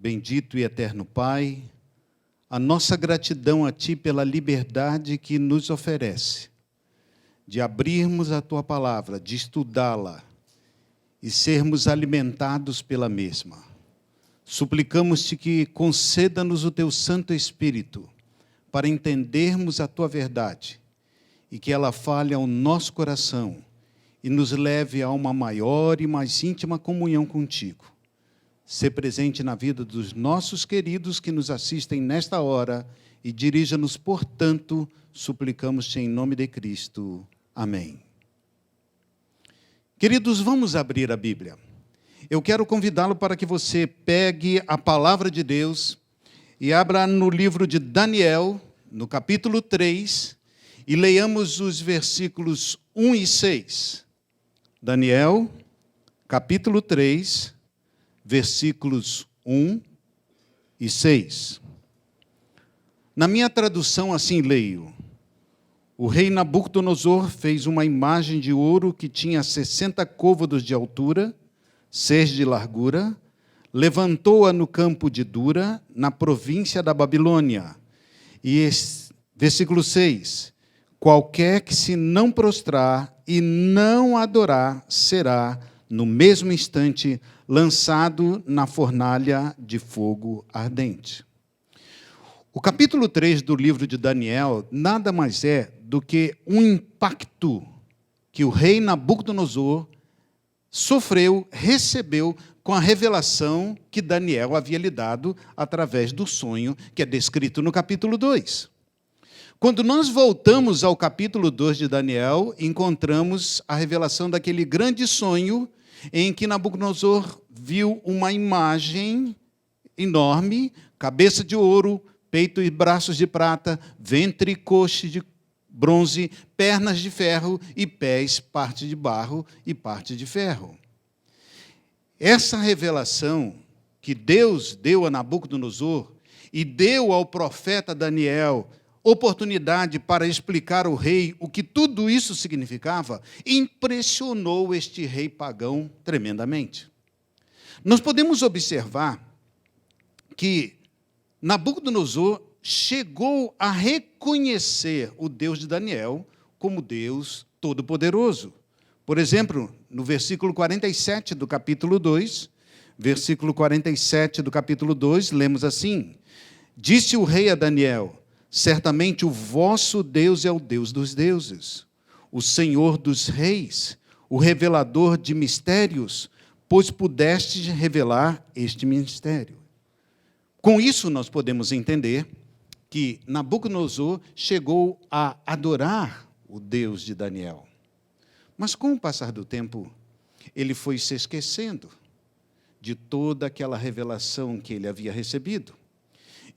Bendito e eterno Pai, a nossa gratidão a Ti pela liberdade que nos oferece, de abrirmos a Tua palavra, de estudá-la e sermos alimentados pela mesma. Suplicamos-te que conceda-nos o Teu Santo Espírito para entendermos a Tua verdade e que ela fale ao nosso coração e nos leve a uma maior e mais íntima comunhão contigo. Ser presente na vida dos nossos queridos que nos assistem nesta hora e dirija-nos, portanto, suplicamos-te em nome de Cristo. Amém. Queridos, vamos abrir a Bíblia. Eu quero convidá-lo para que você pegue a palavra de Deus e abra no livro de Daniel, no capítulo 3, e leiamos os versículos 1 e 6. Daniel, capítulo 3, versículos 1 e 6. Na minha tradução, assim leio: o rei Nabucodonosor fez uma imagem de ouro que tinha 60 côvados de altura, 6 de largura, levantou-a no campo de Dura, na província da Babilônia. E versículo 6: qualquer que se não prostrar e não adorar será, no mesmo instante, lançado na fornalha de fogo ardente. O capítulo 3 do livro de Daniel nada mais é do que um impacto que o rei Nabucodonosor sofreu, recebeu com a revelação que Daniel havia lhe dado através do sonho que é descrito no capítulo 2. Quando nós voltamos ao capítulo 2 de Daniel, encontramos a revelação daquele grande sonho em que Nabucodonosor viu uma imagem enorme, cabeça de ouro, peito e braços de prata, ventre e coxa de bronze, pernas de ferro e pés, parte de barro e parte de ferro. Essa revelação que Deus deu a Nabucodonosor e deu ao profeta Daniel oportunidade para explicar ao rei o que tudo isso significava, impressionou este rei pagão tremendamente. Nós podemos observar que Nabucodonosor chegou a reconhecer o Deus de Daniel como Deus Todo-Poderoso. Por exemplo, no versículo 47 do capítulo 2, lemos assim: disse o rei a Daniel: certamente o vosso Deus é o Deus dos deuses, o Senhor dos reis, o revelador de mistérios, pois pudestes revelar este mistério. Com isso, nós podemos entender que Nabucodonosor chegou a adorar o Deus de Daniel. Mas, com o passar do tempo, ele foi se esquecendo de toda aquela revelação que ele havia recebido.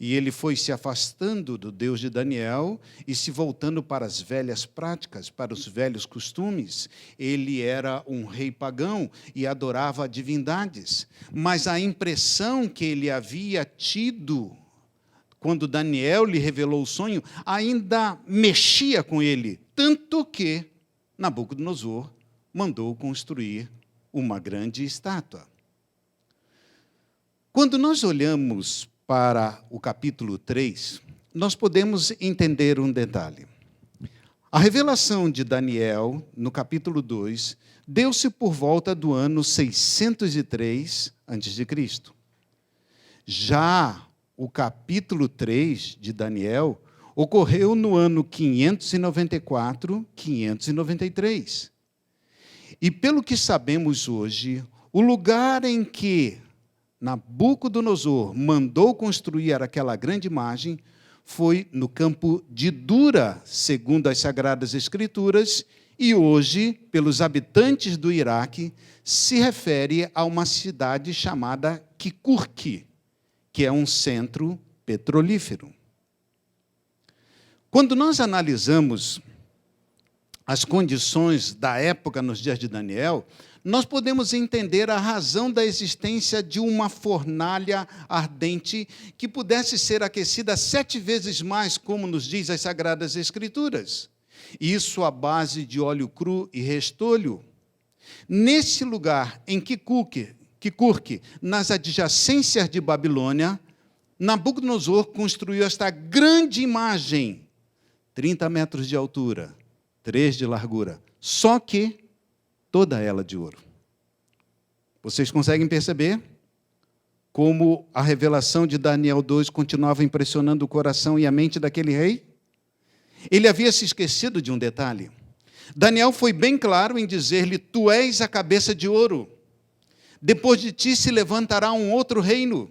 E ele foi se afastando do Deus de Daniel e se voltando para as velhas práticas, para os velhos costumes. Ele era um rei pagão e adorava divindades. Mas a impressão que ele havia tido quando Daniel lhe revelou o sonho ainda mexia com ele, tanto que Nabucodonosor mandou construir uma grande estátua. Quando nós olhamos para o capítulo 3, nós podemos entender um detalhe. A revelação de Daniel, no capítulo 2, deu-se por volta do ano 603 a.C. Já o capítulo 3 de Daniel ocorreu no ano 594, 593. E pelo que sabemos hoje, o lugar em que Nabucodonosor mandou construir aquela grande imagem foi no campo de Dura, segundo as Sagradas Escrituras, e hoje, pelos habitantes do Iraque, se refere a uma cidade chamada Kirkuk, que é um centro petrolífero. Quando nós analisamos as condições da época nos dias de Daniel, nós podemos entender a razão da existência de uma fornalha ardente que pudesse ser aquecida 7 vezes mais, como nos diz as Sagradas Escrituras. Isso à base de óleo cru e restolho. Nesse lugar, em Kirkuk, Kikurde, nas adjacências de Babilônia, Nabucodonosor construiu esta grande imagem, 30 metros de altura, 3 de largura, só que toda ela de ouro. Vocês conseguem perceber como a revelação de Daniel 2 continuava impressionando o coração e a mente daquele rei? Ele havia se esquecido de um detalhe. Daniel foi bem claro em dizer-lhe: tu és a cabeça de ouro. Depois de ti se levantará um outro reino.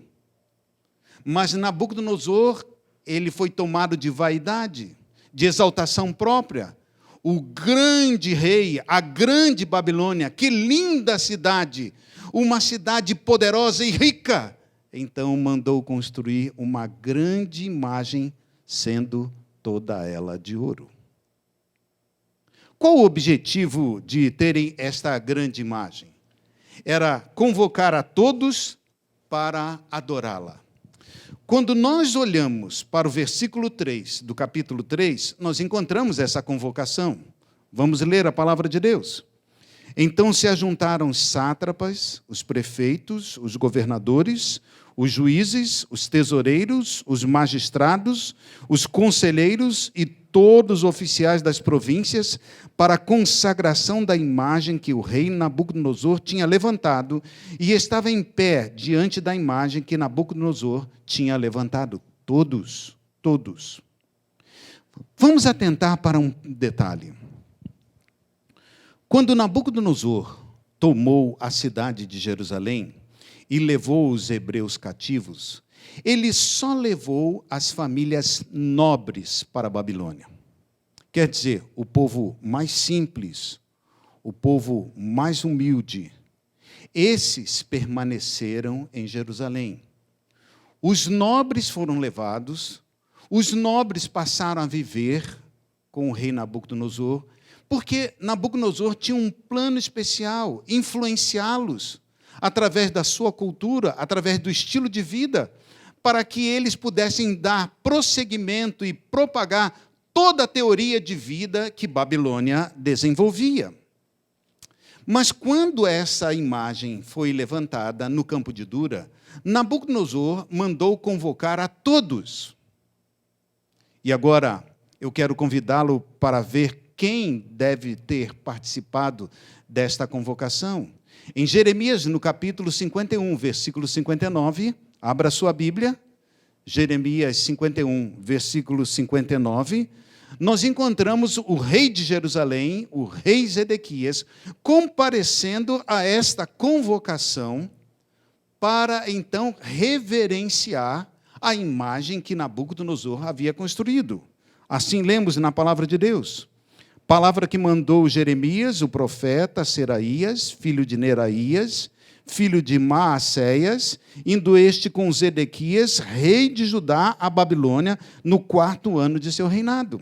Mas Nabucodonosor, ele foi tomado de vaidade, de exaltação própria. O grande rei, a grande Babilônia, que linda cidade, uma cidade poderosa e rica. Então mandou construir uma grande imagem, sendo toda ela de ouro. Qual o objetivo de terem esta grande imagem? Era convocar a todos para adorá-la. Quando nós olhamos para o versículo 3 do capítulo 3, nós encontramos essa convocação. Vamos ler a palavra de Deus. Então se ajuntaram os sátrapas, os prefeitos, os governadores, os juízes, os tesoureiros, os magistrados, os conselheiros e todos os oficiais das províncias para a consagração da imagem que o rei Nabucodonosor tinha levantado e estava em pé diante da imagem que Nabucodonosor tinha levantado. Todos. Vamos atentar para um detalhe. Quando Nabucodonosor tomou a cidade de Jerusalém e levou os hebreus cativos, ele só levou as famílias nobres para a Babilônia. Quer dizer, o povo mais simples, o povo mais humilde. Esses permaneceram em Jerusalém. Os nobres foram levados, os nobres passaram a viver com o rei Nabucodonosor, porque Nabucodonosor tinha um plano especial, influenciá-los através da sua cultura, através do estilo de vida, para que eles pudessem dar prosseguimento e propagar toda a teoria de vida que Babilônia desenvolvia. Mas quando essa imagem foi levantada no campo de Dura, Nabucodonosor mandou convocar a todos. E agora eu quero convidá-lo para ver quem deve ter participado desta convocação. Em Jeremias, no capítulo 51, versículo 59, abra sua Bíblia, Jeremias 51, versículo 59, nós encontramos o rei de Jerusalém, o rei Zedequias, comparecendo a esta convocação para, então, reverenciar a imagem que Nabucodonosor havia construído. Assim lemos na palavra de Deus. Palavra que mandou Jeremias, o profeta, Seraías, filho de Neraías, filho de Maacéias, indo este com Zedequias, rei de Judá, a Babilônia, no 4º ano de seu reinado.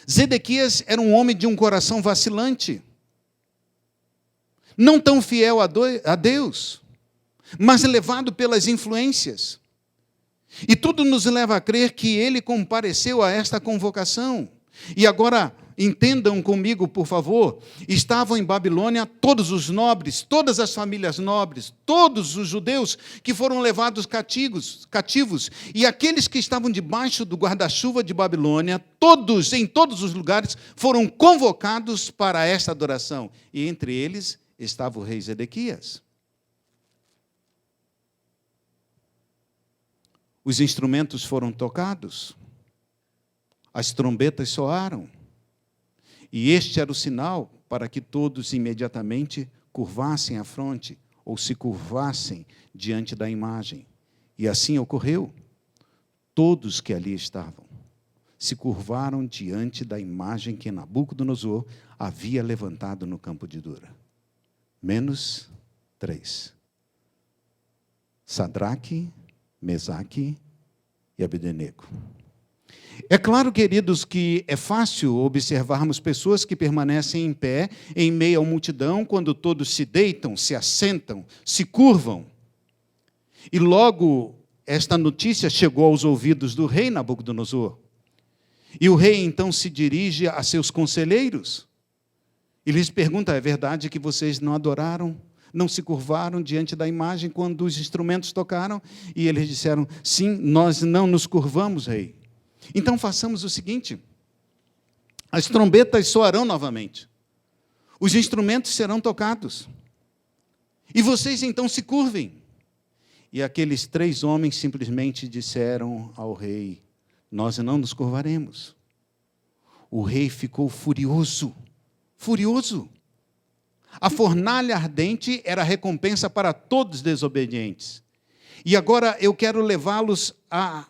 Zedequias era um homem de um coração vacilante, não tão fiel a Deus, mas levado pelas influências. E tudo nos leva a crer que ele compareceu a esta convocação. E agora, entendam comigo, por favor, estavam em Babilônia todos os nobres, todas as famílias nobres, todos os judeus que foram levados cativos, e aqueles que estavam debaixo do guarda-chuva de Babilônia, todos, em todos os lugares, foram convocados para esta adoração. E entre eles estava o rei Zedequias. Os instrumentos foram tocados, as trombetas soaram, e este era o sinal para que todos imediatamente curvassem a fronte, ou se curvassem diante da imagem. E assim ocorreu. Todos que ali estavam se curvaram diante da imagem que Nabucodonosor havia levantado no campo de Dura. Menos 3. Sadraque, Mesaque e Abdenego. É claro, queridos, que é fácil observarmos pessoas que permanecem em pé, em meio à multidão, quando todos se deitam, se assentam, se curvam. E logo esta notícia chegou aos ouvidos do rei Nabucodonosor. E o rei então se dirige a seus conselheiros e lhes pergunta: é verdade que vocês não adoraram? não se curvaram diante da imagem quando os instrumentos tocaram, e eles disseram, sim, nós não nos curvamos, rei. Então façamos o seguinte, as trombetas soarão novamente, os instrumentos serão tocados, e vocês então se curvem. E aqueles 3 homens simplesmente disseram ao rei, nós não nos curvaremos. O rei ficou furioso, furioso. A fornalha ardente era a recompensa para todos os desobedientes. E agora eu quero levá-los a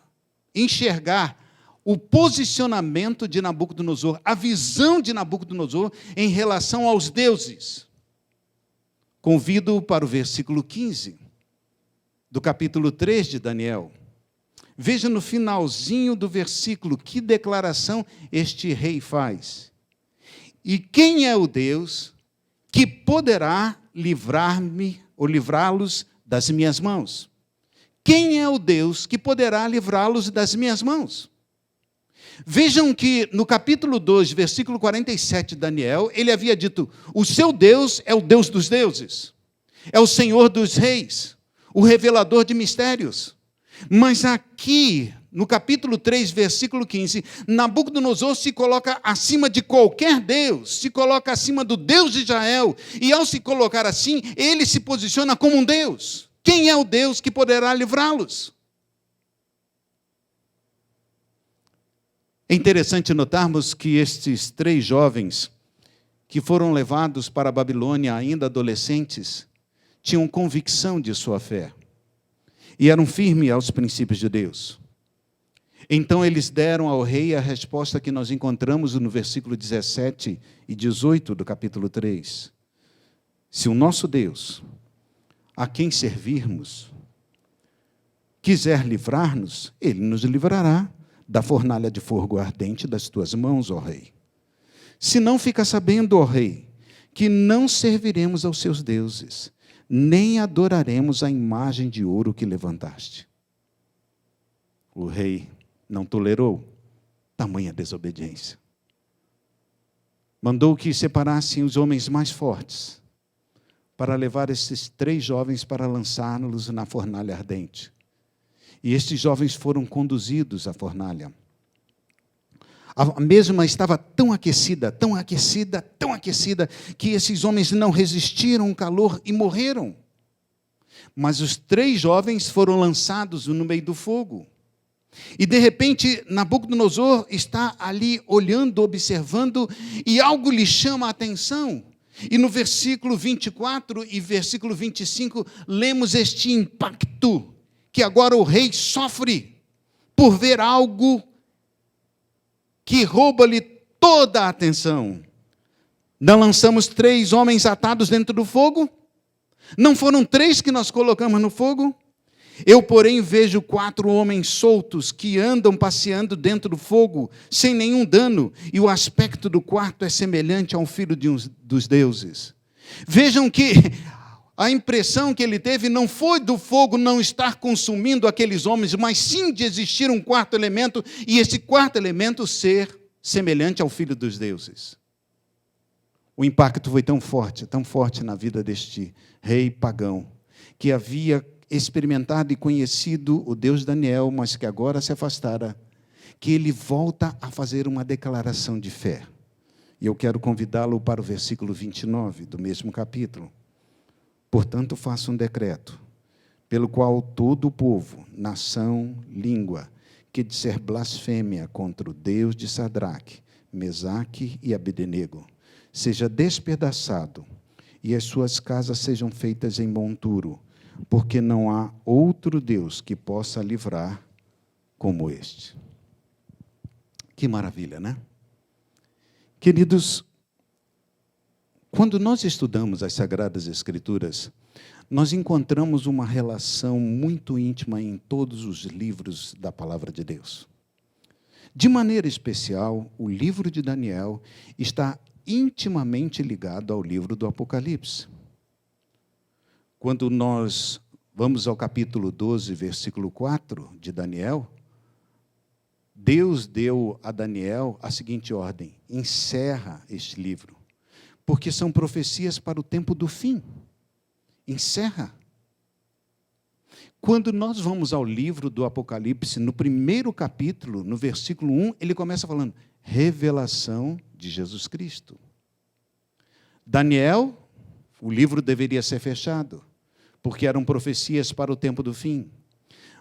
enxergar o posicionamento de Nabucodonosor, a visão de Nabucodonosor em relação aos deuses. Convido para o versículo 15, do capítulo 3 de Daniel. Veja no finalzinho do versículo que declaração este rei faz. E quem é o Deus que poderá livrar-me ou livrá-los das minhas mãos? Quem é o Deus que poderá livrá-los das minhas mãos? Vejam que no capítulo 2, versículo 47 de Daniel, ele havia dito, o seu Deus é o Deus dos deuses, é o Senhor dos reis, o revelador de mistérios. Mas aqui, no capítulo 3, versículo 15, Nabucodonosor se coloca acima de qualquer Deus, se coloca acima do Deus de Israel, e ao se colocar assim, ele se posiciona como um Deus. Quem é o Deus que poderá livrá-los? É interessante notarmos que estes 3 jovens, que foram levados para a Babilônia ainda adolescentes, tinham convicção de sua fé e eram firmes aos princípios de Deus. Então eles deram ao rei a resposta que nós encontramos no versículo 17 e 18 do capítulo 3. Se o nosso Deus, a quem servirmos, quiser livrar-nos, ele nos livrará da fornalha de fogo ardente das tuas mãos, ó rei. Se não, fica sabendo, ó rei, que não serviremos aos seus deuses, nem adoraremos a imagem de ouro que levantaste. O rei não tolerou tamanha desobediência. Mandou que separassem os homens mais fortes para levar esses 3 jovens para lançá-los na fornalha ardente. E estes jovens foram conduzidos à fornalha. A mesma estava tão aquecida, tão aquecida, tão aquecida, que esses homens não resistiram ao calor e morreram. Mas os 3 jovens foram lançados no meio do fogo. E de repente, Nabucodonosor está ali olhando, observando, e algo lhe chama a atenção. E no versículo 24 e versículo 25, lemos este impacto, que agora o rei sofre por ver algo que rouba-lhe toda a atenção. Não lançamos 3 homens atados dentro do fogo? Não foram 3 que nós colocamos no fogo? Eu, porém, vejo 4 homens soltos que andam passeando dentro do fogo, sem nenhum dano, e o aspecto do quarto é semelhante a um filho dos deuses. Vejam que a impressão que ele teve não foi do fogo não estar consumindo aqueles homens, mas sim de existir um 4º elemento, e esse 4º elemento ser semelhante ao Filho dos deuses. O impacto foi tão forte na vida deste rei pagão, que havia experimentado e conhecido o Deus Daniel, mas que agora se afastara, que ele volta a fazer uma declaração de fé. E eu quero convidá-lo para o versículo 29 do mesmo capítulo. Portanto, faço um decreto, pelo qual todo o povo, nação, língua, que disser blasfêmia contra o Deus de Sadraque, Mesaque e Abdenego, seja despedaçado, e as suas casas sejam feitas em monturo, porque não há outro Deus que possa livrar como este. Que maravilha, né? Queridos, quando nós estudamos as Sagradas Escrituras, nós encontramos uma relação muito íntima em todos os livros da Palavra de Deus. De maneira especial, o livro de Daniel está intimamente ligado ao livro do Apocalipse. Quando nós vamos ao capítulo 12, versículo 4 de Daniel, Deus deu a Daniel a seguinte ordem: encerra este livro, porque são profecias para o tempo do fim. encerra. Quando nós vamos ao livro do Apocalipse, no primeiro capítulo, no versículo 1, ele começa falando, revelação de Jesus Cristo. Daniel, o livro deveria ser fechado, porque eram profecias para o tempo do fim.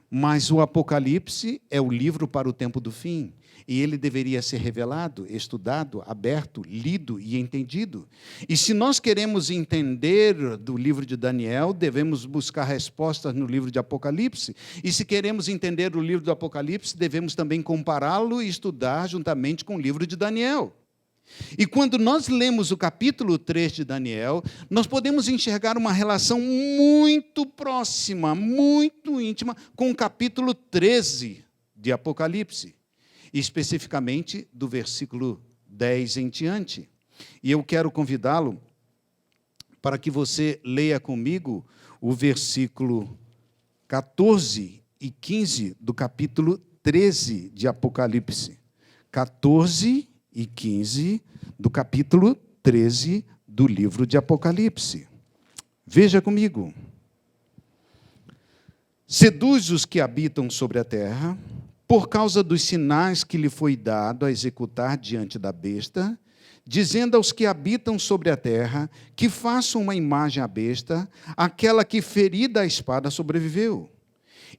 Mas o Apocalipse é o livro para o tempo do fim, e ele deveria ser revelado, estudado, aberto, lido e entendido. E se nós queremos entender do livro de Daniel, devemos buscar respostas no livro de Apocalipse. E se queremos entender o livro do Apocalipse, devemos também compará-lo e estudar juntamente com o livro de Daniel. E quando nós lemos o capítulo 3 de Daniel, nós podemos enxergar uma relação muito próxima, muito íntima, com o capítulo 13 de Apocalipse, especificamente do versículo 10 em diante. E eu quero convidá-lo para que você leia comigo o versículo 14 e 15 do capítulo 13 de Apocalipse. 14 e 15 do capítulo 13 do livro de Apocalipse. Veja comigo. Seduz os que habitam sobre a terra, por causa dos sinais que lhe foi dado a executar diante da besta, dizendo aos que habitam sobre a terra, que façam uma imagem à besta, aquela que ferida a espada sobreviveu.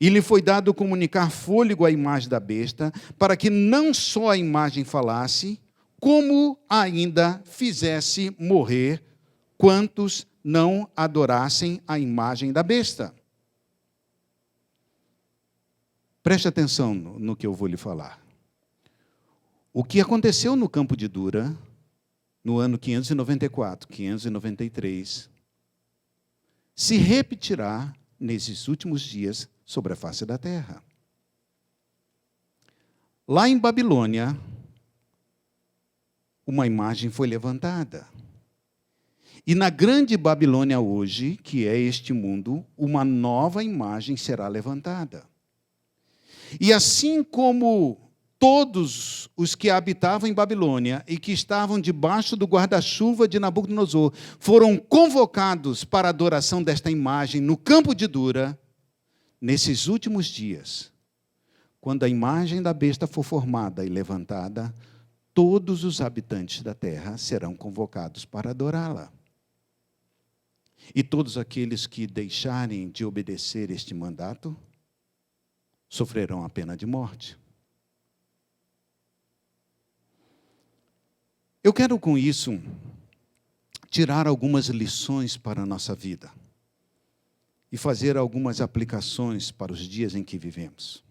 E lhe foi dado comunicar fôlego à imagem da besta, para que não só a imagem falasse, como ainda fizesse morrer quantos não adorassem a imagem da besta. Preste atenção no que eu vou lhe falar. O que aconteceu no campo de Dura, no ano 594, 593, se repetirá nesses últimos dias sobre a face da terra. Lá em Babilônia, uma imagem foi levantada. E na grande Babilônia hoje, que é este mundo, uma nova imagem será levantada. E assim como todos os que habitavam em Babilônia e que estavam debaixo do guarda-chuva de Nabucodonosor foram convocados para a adoração desta imagem no campo de Dura, nesses últimos dias, quando a imagem da besta for formada e levantada, todos os habitantes da terra serão convocados para adorá-la. E todos aqueles que deixarem de obedecer este mandato sofrerão a pena de morte. Eu quero, com isso, tirar algumas lições para a nossa vida e fazer algumas aplicações para os dias em que vivemos.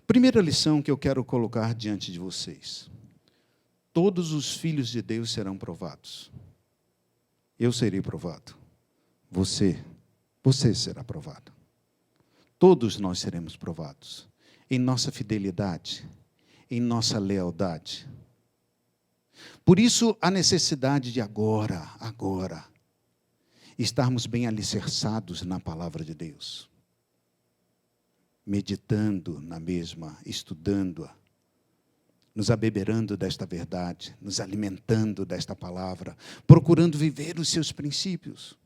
Primeira lição que eu quero colocar diante de vocês. Todos os filhos de Deus serão provados. Eu serei provado. Você será provado. Todos nós seremos provados. Em nossa fidelidade, em nossa lealdade. Por isso, a necessidade de agora, estarmos bem alicerçados na palavra de Deus. Meditando na mesma, estudando-a, nos abeberando desta verdade, nos alimentando desta palavra, procurando viver os seus princípios.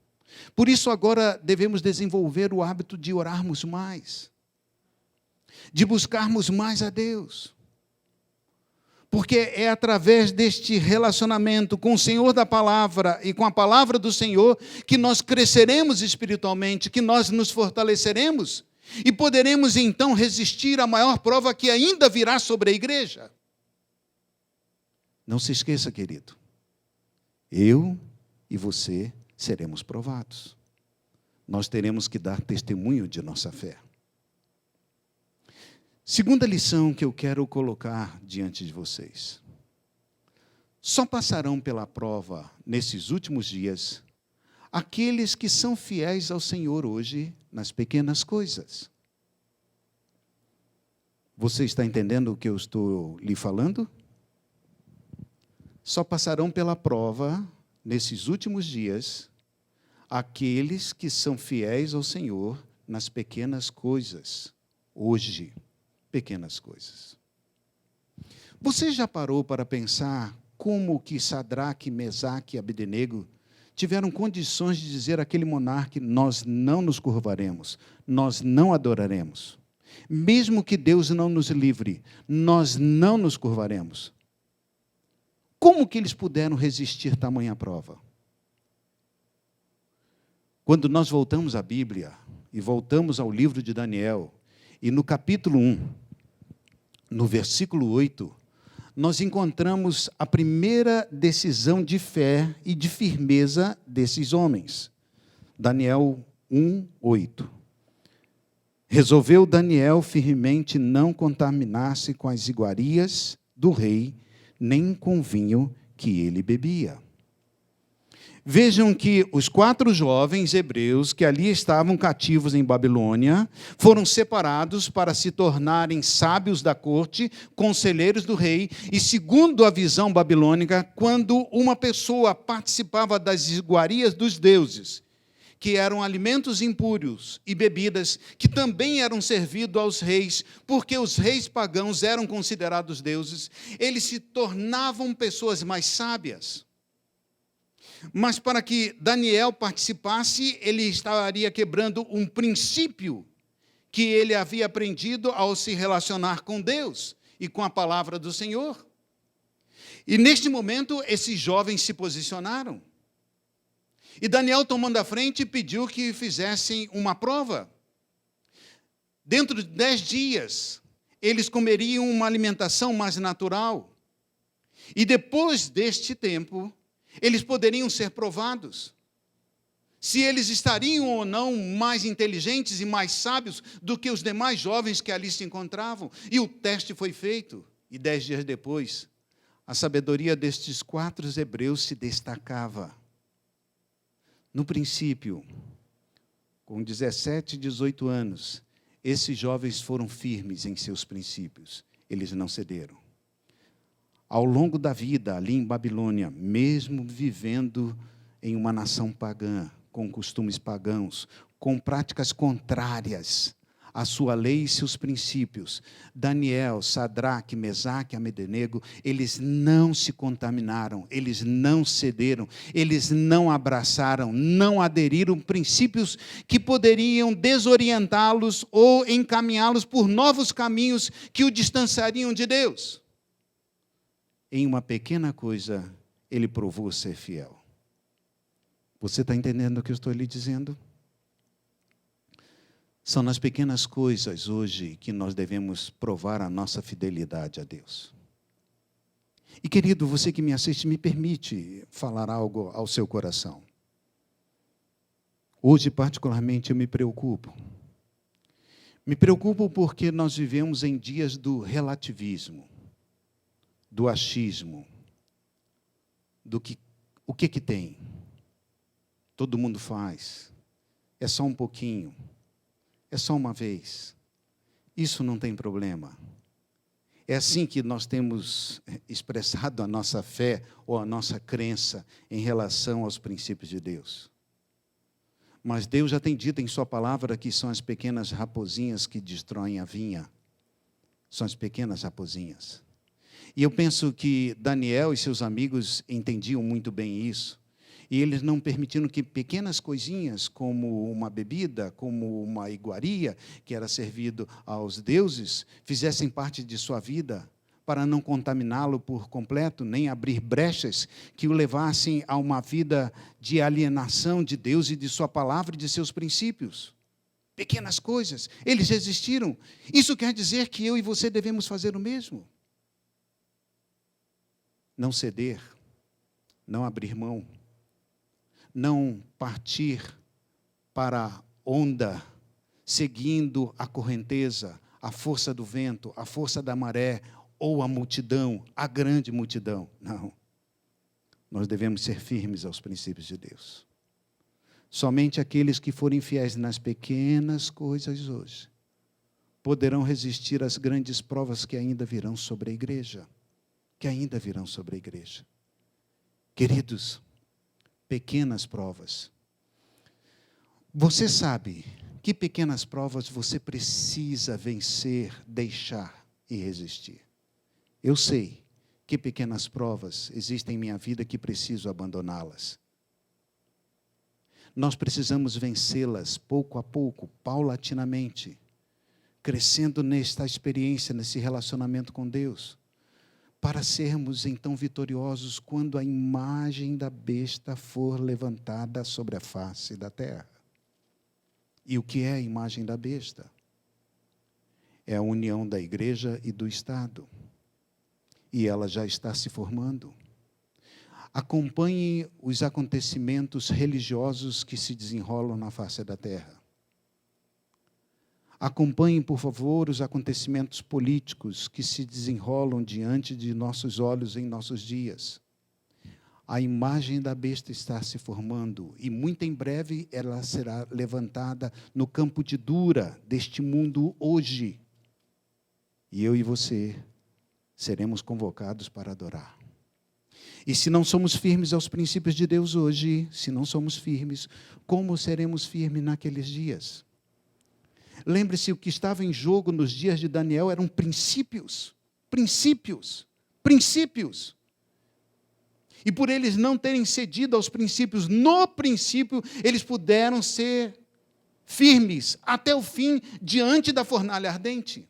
Por isso, agora devemos desenvolver o hábito de orarmos mais, de buscarmos mais a Deus. Porque é através deste relacionamento com o Senhor da palavra e com a palavra do Senhor que nós cresceremos espiritualmente, que nós nos fortaleceremos e poderemos então resistir à maior prova que ainda virá sobre a igreja. Não se esqueça, querido, eu e você seremos provados. Nós teremos que dar testemunho de nossa fé. Segunda lição que eu quero colocar diante de vocês. Só passarão pela prova, nesses últimos dias, aqueles que são fiéis ao Senhor hoje, nas pequenas coisas. Você está entendendo o que eu estou lhe falando? Só passarão pela prova, nesses últimos dias, aqueles que são fiéis ao Senhor nas pequenas coisas, hoje. Pequenas coisas. Você já parou para pensar como que Sadraque, Mesaque e Abdenego tiveram condições de dizer àquele monarca: nós não nos curvaremos, nós não adoraremos. Mesmo que Deus não nos livre, nós não nos curvaremos. Como que eles puderam resistir tamanha prova? Quando nós voltamos à Bíblia, e voltamos ao livro de Daniel, e no capítulo 1, no versículo 8, nós encontramos a primeira decisão de fé e de firmeza desses homens. Daniel 1, 8. Resolveu Daniel firmemente não contaminar-se com as iguarias do rei, nem com o vinho que ele bebia. Vejam que os 4 jovens hebreus que ali estavam cativos em Babilônia foram separados para se tornarem sábios da corte, conselheiros do rei, e segundo a visão babilônica, quando uma pessoa participava das iguarias dos deuses, que eram alimentos impúrios e bebidas que também eram servidos aos reis, porque os reis pagãos eram considerados deuses, eles se tornavam pessoas mais sábias. Mas para que Daniel participasse, ele estaria quebrando um princípio que ele havia aprendido ao se relacionar com Deus e com a palavra do Senhor. E neste momento, esses jovens se posicionaram. E Daniel, tomando a frente, pediu que fizessem uma prova. Dentro de 10 dias, eles comeriam uma alimentação mais natural. E depois deste tempo, eles poderiam ser provados, se eles estariam ou não mais inteligentes e mais sábios do que os demais jovens que ali se encontravam. E o teste foi feito, e 10 dias depois, a sabedoria destes 4 hebreus se destacava. No princípio, com 17, 18 anos, esses jovens foram firmes em seus princípios, eles não cederam. Ao longo da vida, ali em Babilônia, mesmo vivendo em uma nação pagã, com costumes pagãos, com práticas contrárias à sua lei e seus princípios, Daniel, Sadraque, Mesaque e Abednego, eles não se contaminaram, eles não cederam, eles não abraçaram, não aderiram princípios que poderiam desorientá-los ou encaminhá-los por novos caminhos que o distanciariam de Deus. Em uma pequena coisa, ele provou ser fiel. Você está entendendo o que eu estou lhe dizendo? São nas pequenas coisas hoje que nós devemos provar a nossa fidelidade a Deus. E querido, você que me assiste, me permite falar algo ao seu coração. Hoje, particularmente, eu me preocupo. Me preocupo porque nós vivemos em dias do relativismo, do achismo, o que tem. Todo mundo faz. É só um pouquinho. É só uma vez. Isso não tem problema. É assim que nós temos expressado a nossa fé ou a nossa crença em relação aos princípios de Deus. Mas Deus já tem dito em sua palavra que são as pequenas raposinhas que destroem a vinha. São as pequenas raposinhas. E eu penso que Daniel e seus amigos entendiam muito bem isso. E eles não permitiram que pequenas coisinhas, como uma bebida, como uma iguaria, que era servido aos deuses, fizessem parte de sua vida, para não contaminá-lo por completo, nem abrir brechas que o levassem a uma vida de alienação de Deus e de sua palavra e de seus princípios. Pequenas coisas, eles resistiram. Isso quer dizer que eu e você devemos fazer o mesmo. Não ceder, não abrir mão, não partir para a onda, seguindo a correnteza, a força do vento, a força da maré, ou a multidão, a grande multidão. Não. Nós devemos ser firmes aos princípios de Deus. Somente aqueles que forem fiéis nas pequenas coisas hoje poderão resistir às grandes provas que ainda virão sobre a igreja. Queridos, pequenas provas. Você sabe que pequenas provas você precisa vencer, deixar e resistir. Eu sei que pequenas provas existem em minha vida que preciso abandoná-las. Nós precisamos vencê-las pouco a pouco, paulatinamente, crescendo nesta experiência, nesse relacionamento com Deus, para sermos então vitoriosos quando a imagem da besta for levantada sobre a face da terra. E o que é a imagem da besta? É a união da igreja e do Estado. E ela já está se formando. Acompanhe os acontecimentos religiosos que se desenrolam na face da terra. Acompanhem, por favor, os acontecimentos políticos que se desenrolam diante de nossos olhos em nossos dias. A imagem da besta está se formando e muito em breve ela será levantada no campo de dura deste mundo hoje. E eu e você seremos convocados para adorar. E se não somos firmes aos princípios de Deus hoje, se não somos firmes, como seremos firmes naqueles dias? Lembre-se, o que estava em jogo nos dias de Daniel eram princípios. E por eles não terem cedido aos princípios, no princípio, eles puderam ser firmes até o fim, diante da fornalha ardente.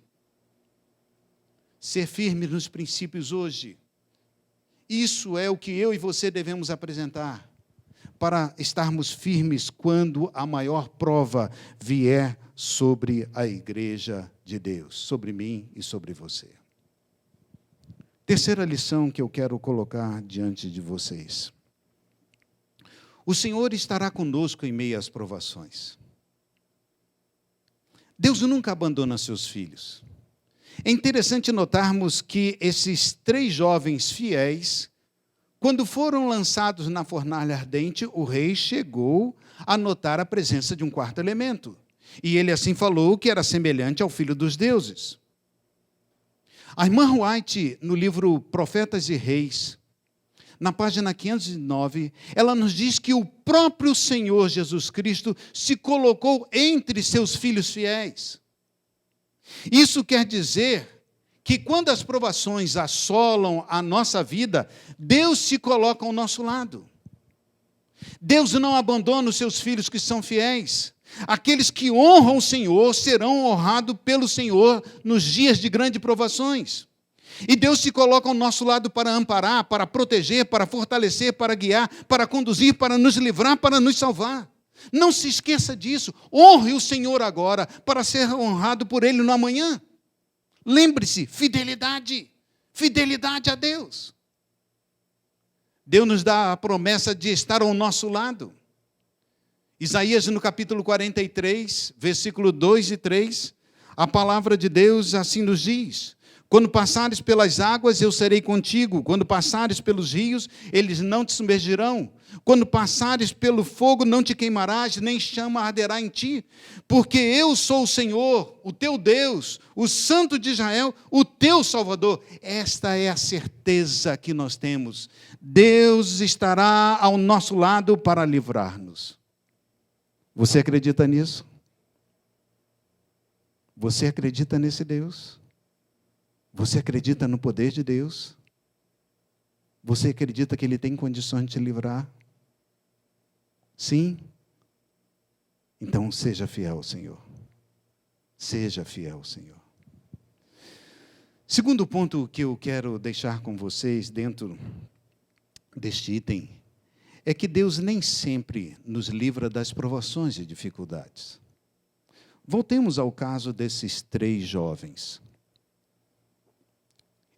Ser firmes nos princípios hoje. Isso é o que eu e você devemos apresentar, para estarmos firmes quando a maior prova vier sobre a igreja de Deus, sobre mim e sobre você. Terceira lição que eu quero colocar diante de vocês. O Senhor estará conosco em meio às provações. Deus nunca abandona seus filhos. É interessante notarmos que esses 3 jovens fiéis, quando foram lançados na fornalha ardente, o rei chegou a notar a presença de um 4º elemento. E ele assim falou que era semelhante ao Filho dos Deuses. A irmã White, no livro Profetas e Reis, na página 509, ela nos diz que o próprio Senhor Jesus Cristo se colocou entre seus filhos fiéis. Isso quer dizer que quando as provações assolam a nossa vida, Deus se coloca ao nosso lado. Deus não abandona os seus filhos que são fiéis. Aqueles que honram o Senhor serão honrados pelo Senhor nos dias de grandes provações. E Deus se coloca ao nosso lado para amparar, para proteger, para fortalecer, para guiar, para conduzir, para nos livrar, para nos salvar. Não se esqueça disso. Honre o Senhor agora, para ser honrado por Ele no amanhã. Lembre-se, fidelidade a Deus. Deus nos dá a promessa de estar ao nosso lado. Isaías, no capítulo 43, versículo 2 e 3, a palavra de Deus assim nos diz: quando passares pelas águas, eu serei contigo. Quando passares pelos rios, eles não te submergirão. Quando passares pelo fogo, não te queimarás, nem chama arderá em ti. Porque eu sou o Senhor, o teu Deus, o Santo de Israel, o teu Salvador. Esta é a certeza que nós temos. Deus estará ao nosso lado para livrar-nos. Você acredita nisso? Você acredita nesse Deus? Você acredita no poder de Deus? Você acredita que Ele tem condições de te livrar? Sim? Então seja fiel ao Senhor. Seja fiel ao Senhor. Segundo ponto que eu quero deixar com vocês dentro deste item é que Deus nem sempre nos livra das provações e dificuldades. Voltemos ao caso desses 3 jovens.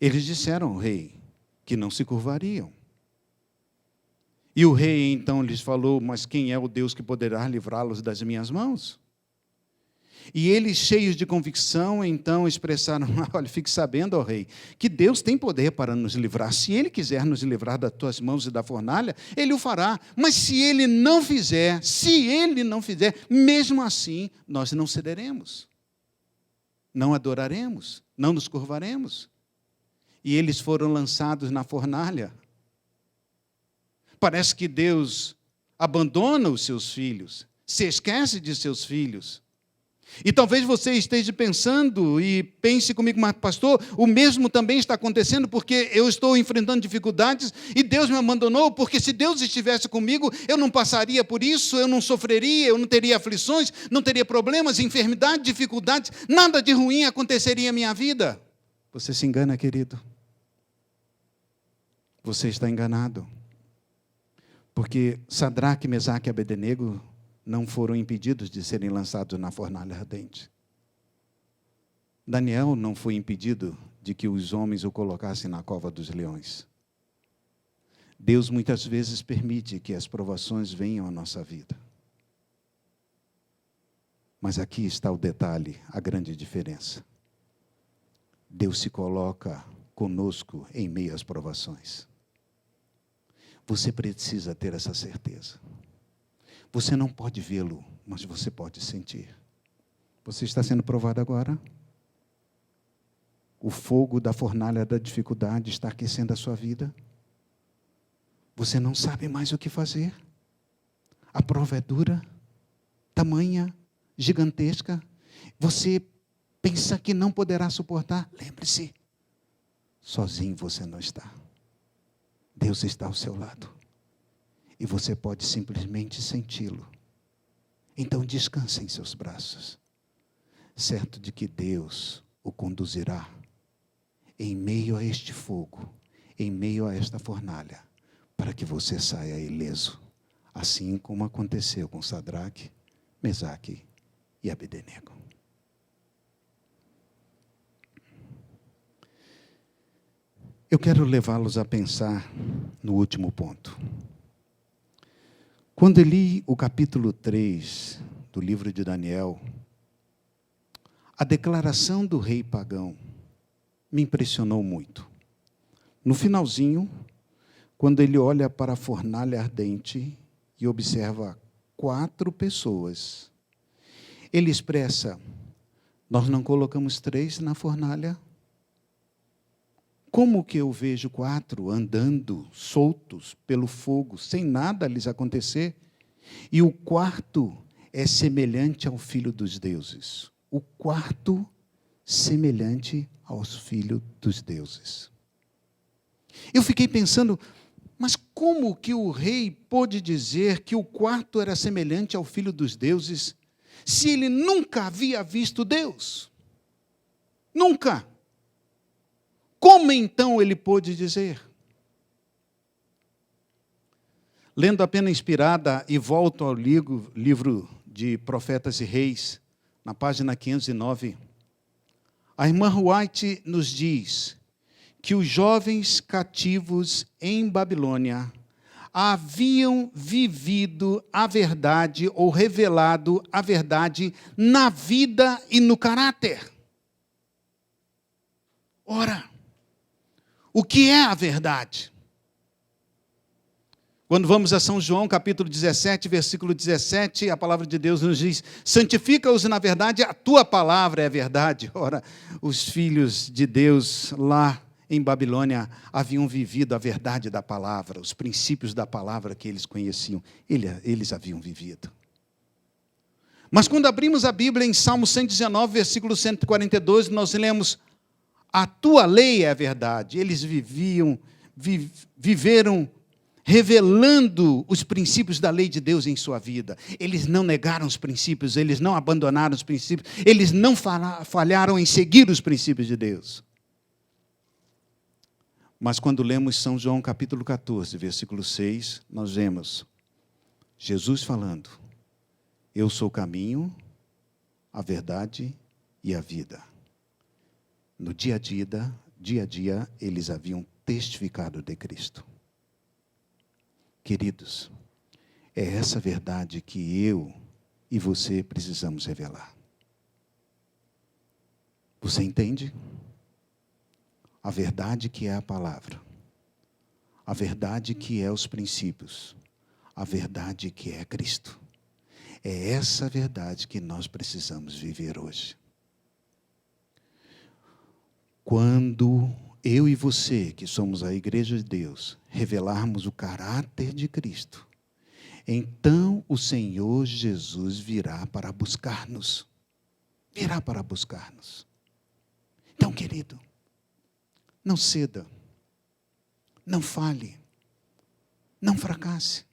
Eles disseram ao rei que não se curvariam. E o rei então lhes falou: mas quem é o Deus que poderá livrá-los das minhas mãos? E eles, cheios de convicção, então expressaram: olha, fique sabendo, ó rei, que Deus tem poder para nos livrar. Se Ele quiser nos livrar das tuas mãos e da fornalha, Ele o fará. Mas se Ele não fizer, mesmo assim, nós não cederemos. Não adoraremos, não nos curvaremos. E eles foram lançados na fornalha. Parece que Deus abandona os seus filhos, se esquece de seus filhos. E talvez você esteja pensando e pense comigo, mas pastor, o mesmo também está acontecendo porque eu estou enfrentando dificuldades e Deus me abandonou, porque se Deus estivesse comigo, eu não passaria por isso, eu não sofreria, eu não teria aflições, não teria problemas, enfermidades, dificuldades, nada de ruim aconteceria em minha vida. Você se engana, querido. Você está enganado. Porque Sadraque, Mesaque e Abednego não foram impedidos de serem lançados na fornalha ardente. Daniel não foi impedido de que os homens o colocassem na cova dos leões. Deus muitas vezes permite que as provações venham à nossa vida. Mas aqui está o detalhe, a grande diferença. Deus se coloca conosco em meio às provações. Você precisa ter essa certeza. Você não pode vê-lo, mas você pode sentir. Você está sendo provado agora? O fogo da fornalha da dificuldade está aquecendo a sua vida? Você não sabe mais o que fazer? A prova é dura, tamanha, gigantesca. Você pensa que não poderá suportar? Lembre-se, sozinho você não está. Deus está ao seu lado. E você pode simplesmente senti-lo. Então descanse em seus braços, certo de que Deus o conduzirá em meio a este fogo, em meio a esta fornalha, para que você saia ileso, assim como aconteceu com Sadraque, Mesaque e Abednego. Eu quero levá-los a pensar no último ponto. Quando eu li o capítulo 3 do livro de Daniel, a declaração do rei pagão me impressionou muito. No finalzinho, quando ele olha para a fornalha ardente e observa 4 pessoas, ele expressa: nós não colocamos 3 na fornalha? Como que eu vejo 4 andando soltos pelo fogo, sem nada lhes acontecer? E o quarto é semelhante ao filho dos deuses. O quarto semelhante aos filhos dos deuses. Eu fiquei pensando, mas como que o rei pôde dizer que o quarto era semelhante ao filho dos deuses, se ele nunca havia visto Deus? Nunca. Como então ele pôde dizer? Lendo a Pena Inspirada e volto ao livro de Profetas e Reis, na página 509, a irmã White nos diz que os jovens cativos em Babilônia haviam vivido a verdade ou revelado a verdade na vida e no caráter. Ora, o que é a verdade? Quando vamos a São João, capítulo 17, versículo 17, a palavra de Deus nos diz: santifica-os na verdade, a tua palavra é a verdade. Ora, os filhos de Deus lá em Babilônia haviam vivido a verdade da palavra, os princípios da palavra que eles conheciam, eles haviam vivido. Mas quando abrimos a Bíblia em Salmo 119, versículo 142, nós lemos: a tua lei é a verdade. Eles viveram revelando os princípios da lei de Deus em sua vida. Eles não negaram os princípios, eles não abandonaram os princípios, eles não falharam em seguir os princípios de Deus. Mas quando lemos São João capítulo 14, versículo 6, nós vemos Jesus falando: eu sou o caminho, a verdade e a vida. No dia a dia, eles haviam testificado de Cristo. Queridos, é essa verdade que eu e você precisamos revelar. Você entende? A verdade que é a palavra, a verdade que é os princípios, a verdade que é Cristo. É essa verdade que nós precisamos viver hoje. Quando eu e você, que somos a igreja de Deus, revelarmos o caráter de Cristo, então o Senhor Jesus virá para buscar-nos. virá para buscar-nos. Então, querido, não ceda, não fale, não fracasse.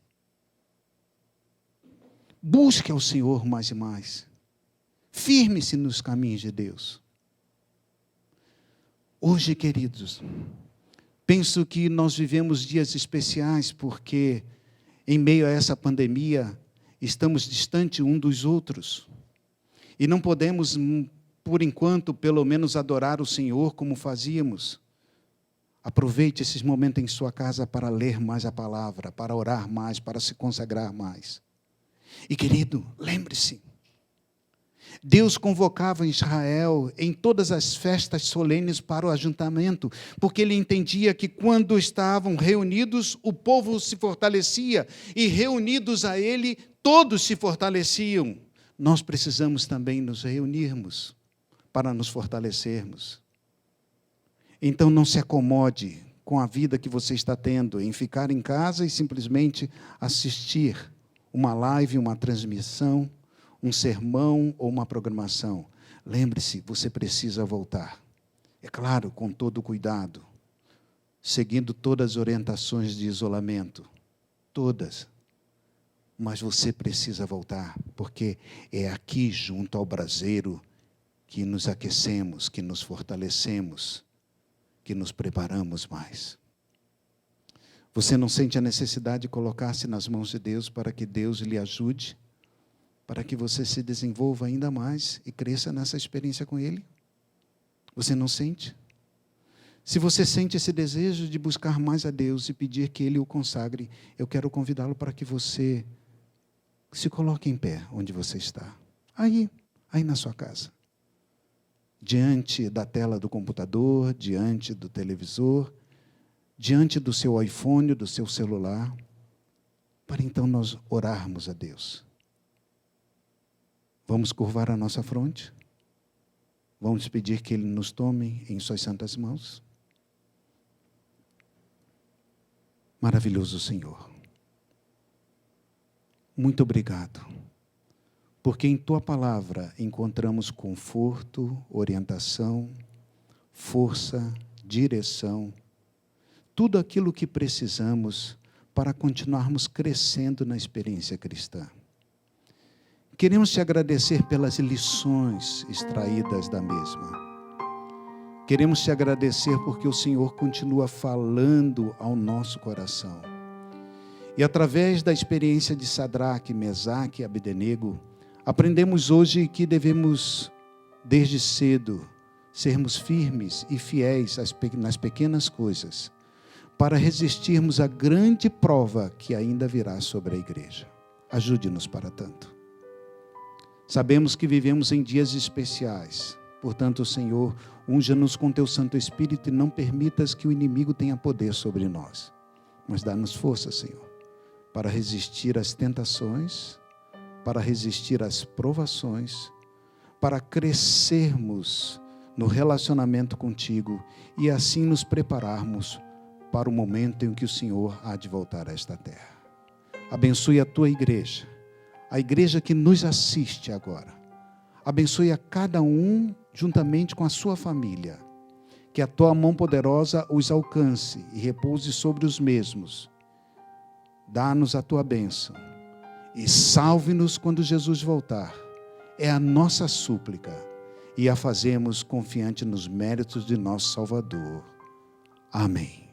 Busque ao Senhor mais e mais. Firme-se nos caminhos de Deus. Hoje, queridos, penso que nós vivemos dias especiais porque, em meio a essa pandemia, estamos distantes um dos outros. E não podemos, por enquanto, pelo menos adorar o Senhor como fazíamos. Aproveite esses momentos em sua casa para ler mais a palavra, para orar mais, para se consagrar mais. E, querido, lembre-se, Deus convocava Israel em todas as festas solenes para o ajuntamento, porque Ele entendia que quando estavam reunidos, o povo se fortalecia, e reunidos a Ele, todos se fortaleciam. Nós precisamos também nos reunirmos para nos fortalecermos. Então não se acomode com a vida que você está tendo, em ficar em casa e simplesmente assistir uma live, uma transmissão, um sermão ou uma programação. Lembre-se, você precisa voltar. É claro, com todo cuidado, seguindo todas as orientações de isolamento. Todas. Mas você precisa voltar, porque é aqui, junto ao braseiro, que nos aquecemos, que nos fortalecemos, que nos preparamos mais. Você não sente a necessidade de colocar-se nas mãos de Deus para que Deus lhe ajude? Para que você se desenvolva ainda mais e cresça nessa experiência com Ele? Você não sente? Se você sente esse desejo de buscar mais a Deus e pedir que Ele o consagre, eu quero convidá-lo para que você se coloque em pé onde você está. Aí na sua casa. Diante da tela do computador, diante do televisor, diante do seu iPhone, do seu celular, para então nós orarmos a Deus. Vamos curvar a nossa fronte? Vamos pedir que Ele nos tome em suas santas mãos? Maravilhoso Senhor. Muito obrigado, porque em Tua palavra encontramos conforto, orientação, força, direção, tudo aquilo que precisamos para continuarmos crescendo na experiência cristã. Queremos te agradecer pelas lições extraídas da mesma. Queremos te agradecer porque o Senhor continua falando ao nosso coração. E através da experiência de Sadraque, Mesaque e Abdenego, aprendemos hoje que devemos, desde cedo, sermos firmes e fiéis nas pequenas coisas, para resistirmos à grande prova que ainda virá sobre a igreja. Ajude-nos para tanto. Sabemos que vivemos em dias especiais. Portanto, Senhor, unja-nos com Teu Santo Espírito e não permitas que o inimigo tenha poder sobre nós. Mas dá-nos força, Senhor, para resistir às tentações, para resistir às provações, para crescermos no relacionamento contigo e assim nos prepararmos para o momento em que o Senhor há de voltar a esta terra. Abençoe a Tua igreja, a igreja que nos assiste agora. Abençoe a cada um juntamente com a sua família. Que a Tua mão poderosa os alcance e repouse sobre os mesmos. Dá-nos a Tua bênção e salve-nos quando Jesus voltar. É a nossa súplica e a fazemos confiante nos méritos de nosso Salvador. Amém.